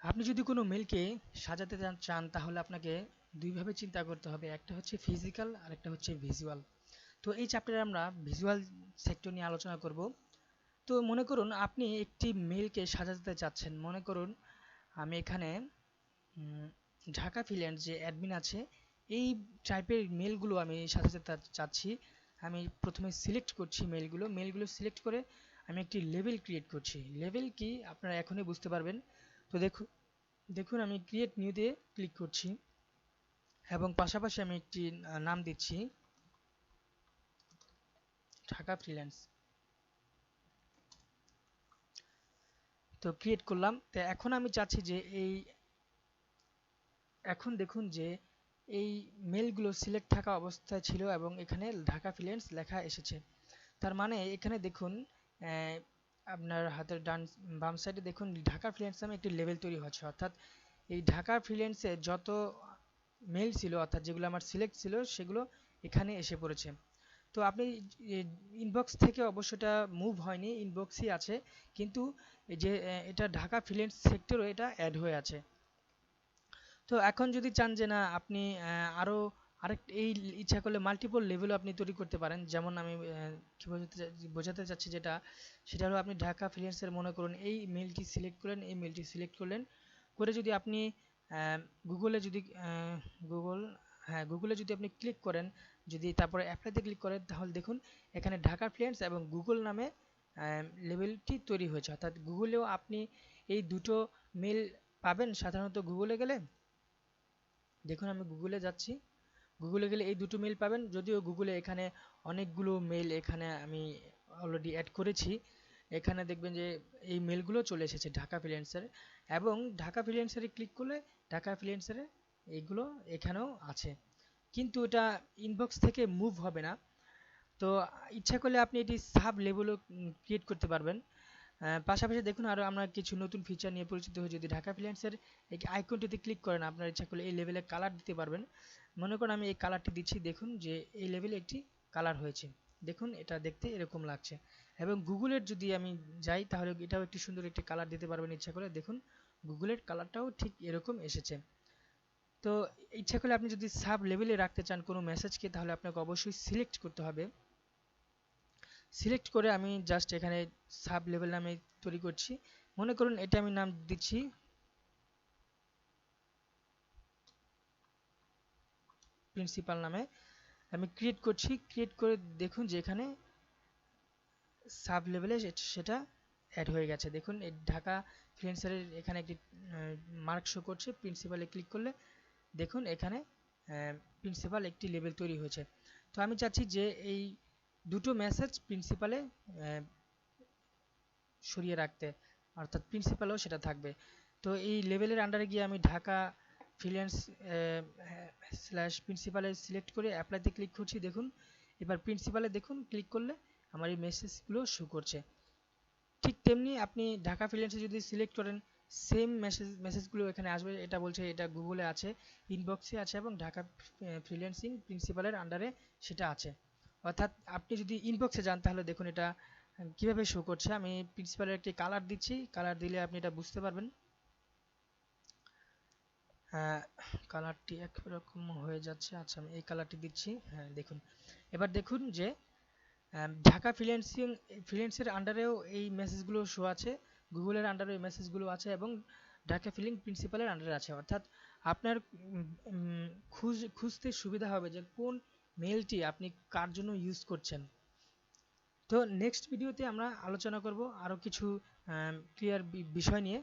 আপনি যদি কোনো মেইলকে সাজাতে চান তাহলে আপনাকে দুইভাবে চিন্তা করতে হবে, একটা হচ্ছে ফিজিক্যাল আর একটা হচ্ছে ভিজুয়াল। তো এই চ্যাপ্টারে আমরা ভিজুয়াল সেক্টর নিয়ে আলোচনা করব। তো মনে করুন আপনি একটি মেইলকে সাজাতে চাচ্ছেন, মনে করুন আমি এখানে উম, ঢাকা ফ্রিল্যান্স যে অ্যাডমিন আছে এই টাইপের মেইলগুলো আমি সাজাতে চাচ্ছি। আমি প্রথমে সিলেক্ট করছি মেইলগুলো সিলেক্ট করে আমি একটি লেবেল ক্রিয়েট করছি। লেবেল কি আপনারা এখনই বুঝতে পারবেন। তো দেখুন দেখুন আমি ক্রিয়েট নিউ দিয়ে ক্লিক করছি এবং পাশাপাশি আমি একটি নাম দিচ্ছি ঢাকা ফ্রিল্যান্স। তো ক্রিয়েট করলাম। তো এখন আমি চাচ্ছি যে এখন দেখুন যে এই মেলগুলো সিলেক্ট থাকা অবস্থায় ছিল এবং এখানে ঢাকা ফ্রিল্যান্স লেখা এসেছে। তার মানে এখানে দেখুন আহ, আপনার হাতের বাম সাইডে দেখুন ঢাকা ফ্রিল্যান্স নামে একটি লেভেল তৈরি হচ্ছে, অর্থাৎ এই ঢাকা ফ্রিল্যান্সে যত মেল ছিল অর্থাৎ যেগুলো আমার সিলেক্ট ছিল সেগুলো এখানে এসে পড়েছে। তো আপনি ইনবক্স থেকে অবশ্যটা মুভ হয়নি, ইনবক্সই আছে, কিন্তু এই যে এটা ঢাকা ফ্রিল্যান্স সেক্টরও এটা অ্যাড হয়ে আছে। তো এখন যদি চান যে না আপনি আরও আরেক এই ইচ্ছা করলে মাল্টিপল লেভেলও আপনি তৈরি করতে পারেন, যেমন আমি কি বোঝাতে চাচ্ছি যেটা সেটা হলো আপনি ঢাকা ফ্রিল্যান্সের মনে করুন এই মেলটি সিলেক্ট করলেন, এই মেলটি সিলেক্ট করলেন করে যদি আপনি গুগলে যদি গুগল হ্যাঁ গুগলে যদি আপনি ক্লিক করেন, যদি তারপরে অ্যাপ্লাইতে ক্লিক করেন তাহলে দেখুন এখানে ঢাকা ফ্রিল্যান্স এবং গুগল নামে লেভেলটি তৈরি হয়েছে, অর্থাৎ গুগলেও আপনি এই দুটো মেল পাবেন। সাধারণত গুগলে গেলে দেখুন আমি গুগলে যাচ্ছি, গুগলে গেলে এই দুটো মেল পাবেন, যদিও গুগলে এখানে অনেকগুলো মেল এখানে আমি অলরেডি অ্যাড করেছি। এখানে দেখবেন যে এই মেলগুলো চলে এসেছে ঢাকা ফ্রিল্যান্সার, এবং ঢাকা ফ্রিল্যান্সারে ক্লিক করলে ঢাকা ফ্রিল্যান্সারে এইগুলো এখানেও আছে, কিন্তু এটা ইনবক্স থেকে মুভ হবে না। তো ইচ্ছা করলে আপনি এটি সাব লেভেলও ক্রিয়েট করতে পারবেন। পাশাপাশি দেখুন আরও আমরা কিছু নতুন ফিচার নিয়ে পরিচিত হই, যদি ঢাকা ফ্রিল্যান্সের এই আইকনটিতে ক্লিক করেন আপনার ইচ্ছা করলে এই লেভেলে কালার দিতে পারবেন। মনে করুন আমি এই কালারটি দিচ্ছি, দেখুন যে এই লেভেলে একটি কালার হয়েছে, দেখুন এটা দেখতে এরকম লাগছে। এবং গুগলের যদি আমি যাই তাহলে এটাও একটি সুন্দর একটি কালার দিতে পারবেন ইচ্ছা করে, দেখুন গুগলের কালারটাও ঠিক এরকম এসেছে। তো ইচ্ছা করলে আপনি যদি সাব লেভেলে রাখতে চান কোনো মেসেজকে তাহলে আপনাকে অবশ্যই সিলেক্ট করতে হবে। সিলেক্ট করে আমি জাস্ট এখানে সাব লেভেল নামে তৈরি করছি, মনে করুন এটা আমি নাম দিচ্ছি প্রিন্সিপাল নামে। আমি ক্রিয়েট করছি, ক্রিয়েট করে দেখুন যে এখানে সাব লেভেলে সেটা অ্যাড হয়ে গেছে। দেখুন এই ঢাকা ফ্রিল্যান্সারের এখানে একটি মার্ক শো করছে, প্রিন্সিপালে ক্লিক করলে দেখুন এখানে প্রিন্সিপাল একটি লেভেল তৈরি হয়েছে। তো আমি চাচ্ছি যে এই দুটো মেসেজ প্রিন্সিপালে সরিয়ে রাখতে, অর্থাৎ প্রিন্সিপালেও সেটা থাকবে। তো এই লেভেলের আন্ডারে গিয়ে আমি ঢাকা ফ্রিল্যান্স স্ল্যাশ প্রিন্সিপালে সিলেক্ট করে অ্যাপ্লাইতে ক্লিক করছি, দেখুন এবার প্রিন্সিপালে দেখুন ক্লিক করলে আমার এই মেসেজগুলো শো করছে। ঠিক তেমনি আপনি ঢাকা ফ্রিল্যান্সে যদি সিলেক্ট করেন সেম মেসেজগুলো এখানে আসবে, এটা বলছে এটা গুগলে আছে, ইনবক্সে আছে এবং ঢাকা ফ্রিল্যান্সিং প্রিন্সিপালের আন্ডারে সেটা আছে। অর্থাৎ আপনি যদি ইনবক্সে যান তাহলে দেখুন এটা কিভাবে শো করছে। আমি প্রিন্সিপালের একটি কালার দিচ্ছি, কালার দিলে আপনি এটা বুঝতে পারবেন। কালারটি একরকম হয়ে যাচ্ছে, আচ্ছা আমি এই কালারটি দিচ্ছি, হ্যাঁ দেখুন। এবার দেখুন যে ঢাকা ফ্রিল্যান্সের আন্ডারেও এই মেসেজগুলো শো আছে, গুগলের আন্ডারেও এই মেসেজগুলো আছে এবং ঢাকা ফিলিং প্রিন্সিপালের আন্ডারে আছে, অর্থাৎ আপনার খুঁজতে সুবিধা হবে যে কোন মেলটি আপনি কার জন্য ইউজ করছেন। তো নেক্সট ভিডিওতে আমরা আলোচনা করব আরও কিছু ক্লিয়ার বিষয় নিয়ে।